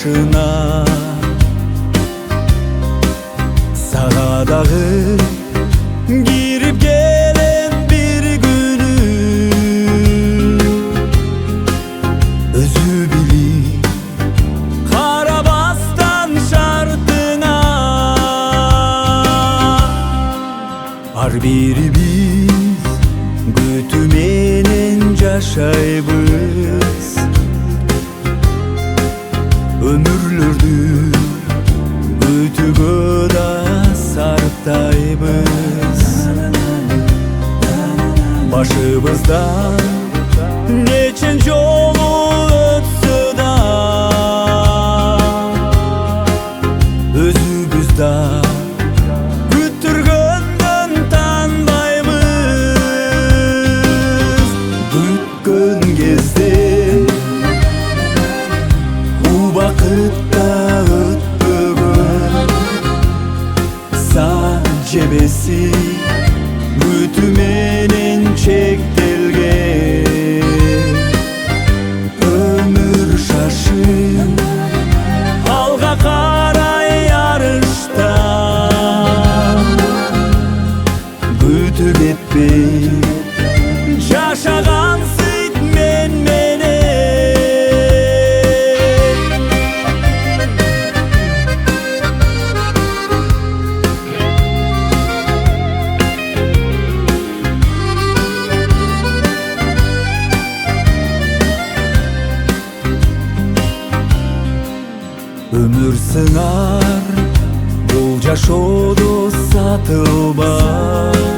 башына. Сага дагы кирип келет бир күнү, өзү билип карабастан шартына. Ар бирибиз күтүү менен жашайбыз, өмүрлөрдү күтүүгө да сарптайбыз. Башыбыздан нечен жолу өтсө да, өзүбүз да күттүргөндөн танбайбыз. Күткөн кезде убакытта өтпөгөн сан жебеси күтүү менен чектелген. Өмүр шашып алга карай арышта, күтүп кетпей жашагансың мен менен. Өмүр сыңар, бул жашоодо сатылбай.